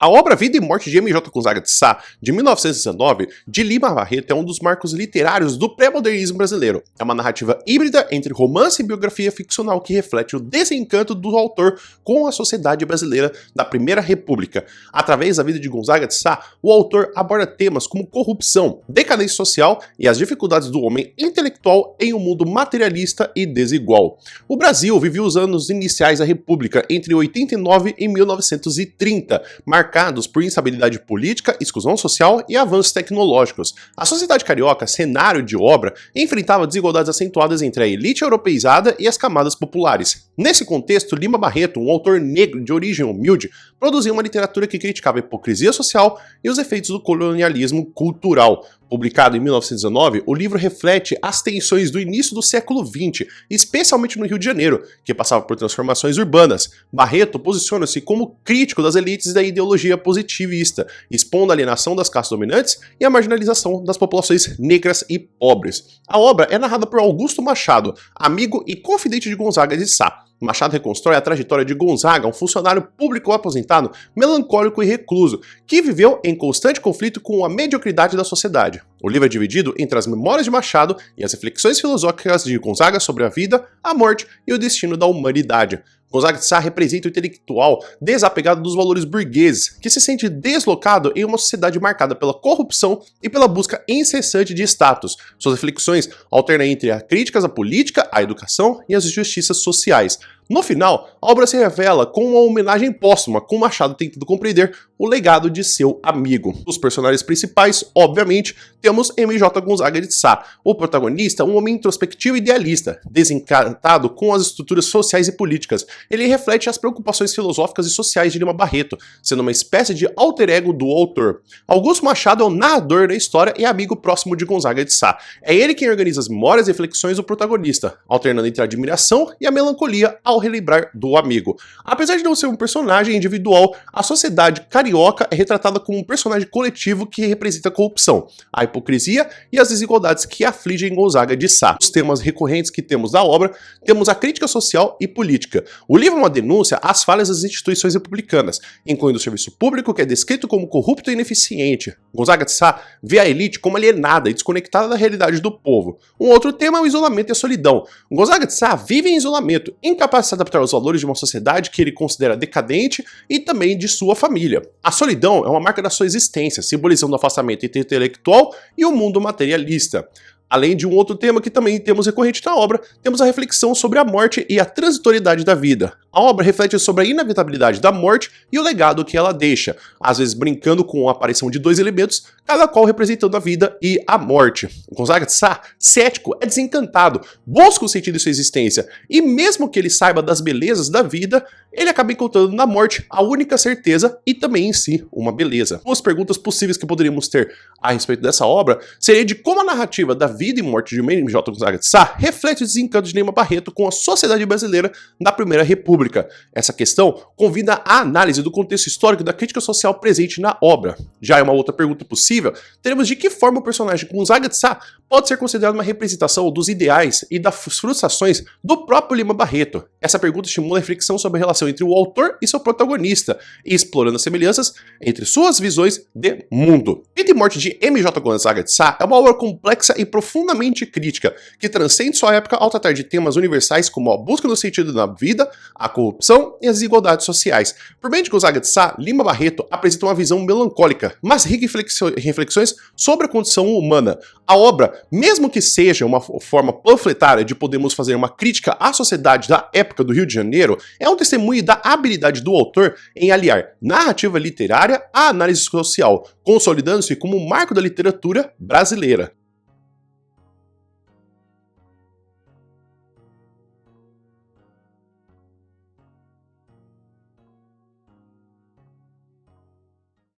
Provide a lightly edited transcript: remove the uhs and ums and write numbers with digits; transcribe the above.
A obra Vida e Morte de M.J. Gonzaga de Sá, de 1919, de Lima Barreto, é um dos marcos literários do pré-modernismo brasileiro. É uma narrativa híbrida entre romance e biografia ficcional que reflete o desencanto do autor com a sociedade brasileira da Primeira República. Através da vida de Gonzaga de Sá, o autor aborda temas como corrupção, decadência social e as dificuldades do homem intelectual em um mundo materialista e desigual. O Brasil viveu os anos iniciais da República entre 89 e 1930, marcados por instabilidade política, exclusão social e avanços tecnológicos. A sociedade carioca, cenário de obra, enfrentava desigualdades acentuadas entre a elite europeizada e as camadas populares. Nesse contexto, Lima Barreto, um autor negro de origem humilde, produziu uma literatura que criticava a hipocrisia social e os efeitos do colonialismo cultural. Publicado em 1919, o livro reflete as tensões do início do século XX, especialmente no Rio de Janeiro, que passava por transformações urbanas. Barreto posiciona-se como crítico das elites da ideologia positivista, expondo a alienação das classes dominantes e a marginalização das populações negras e pobres. A obra é narrada por Augusto Machado, amigo e confidente de Gonzaga de Sá. Machado reconstrói a trajetória de Gonzaga, um funcionário público aposentado, melancólico e recluso, que viveu em constante conflito com a mediocridade da sociedade. O livro é dividido entre as memórias de Machado e as reflexões filosóficas de Gonzaga sobre a vida, a morte e o destino da humanidade. Gonzaga de Sá representa o intelectual desapegado dos valores burgueses, que se sente deslocado em uma sociedade marcada pela corrupção e pela busca incessante de status. Suas reflexões alternam entre as críticas à política, à educação e às injustiças sociais. No final, a obra se revela com uma homenagem póstuma, com Machado tentando compreender o legado de seu amigo. Os personagens principais, obviamente, temos M.J. Gonzaga de Sá. O protagonista, um homem introspectivo e idealista, desencantado com as estruturas sociais e políticas. Ele reflete as preocupações filosóficas e sociais de Lima Barreto, sendo uma espécie de alter ego do autor. Augusto Machado é o narrador da história e amigo próximo de Gonzaga de Sá. É ele quem organiza as memórias e reflexões do protagonista, alternando entre a admiração e a melancolia ao relembrar do amigo. Apesar de não ser um personagem individual, a sociedade carioca é retratada como um personagem coletivo que representa a corrupção, a hipocrisia e as desigualdades que afligem Gonzaga de Sá. Os temas recorrentes que temos na obra, temos a crítica social e política. O livro é uma denúncia às falhas das instituições republicanas, incluindo o serviço público, que é descrito como corrupto e ineficiente. Gonzaga de Sá vê a elite como alienada e desconectada da realidade do povo. Um outro tema é o isolamento e a solidão. Gonzaga de Sá vive em isolamento, incapaz de se adaptar aos valores de uma sociedade que ele considera decadente e também de sua família. A solidão é uma marca da sua existência, simbolizando o afastamento entre o intelectual e o mundo materialista. Além de um outro tema que também temos recorrente na obra, temos a reflexão sobre a morte e a transitoriedade da vida. A obra reflete sobre a inevitabilidade da morte e o legado que ela deixa, às vezes brincando com a aparição de dois elementos, cada qual representando a vida e a morte. Gonzaga de Sá, cético, é desencantado, busca o sentido de sua existência, e mesmo que ele saiba das belezas da vida, ele acaba encontrando na morte a única certeza e também em si uma beleza. Duas perguntas possíveis que poderíamos ter a respeito dessa obra seria de como a narrativa da vida e morte de M.J. Gonzaga de Sá reflete o desencanto de Lima Barreto com a sociedade brasileira na Primeira República. Essa questão convida à análise do contexto histórico da crítica social presente na obra. Já é uma outra pergunta possível, teremos de que forma o personagem Gonzaga de Sá pode ser considerado uma representação dos ideais e das frustrações do próprio Lima Barreto. Essa pergunta estimula a reflexão sobre a relação entre o autor e seu protagonista, explorando as semelhanças entre suas visões de mundo. Vida e Morte de M.J. Gonzaga de Sá é uma obra complexa e profundamente crítica, que transcende sua época ao tratar de temas universais como a busca do sentido da vida, a corrupção e as desigualdades sociais. Por meio de Gonzaga de Sá, Lima Barreto apresenta uma visão melancólica, mas rica em reflexões sobre a condição humana. A obra, mesmo que seja uma forma panfletária de podermos fazer uma crítica à sociedade da época do Rio de Janeiro, é um testemunho da habilidade do autor em aliar narrativa literária à análise social, consolidando-se como um marco da literatura brasileira.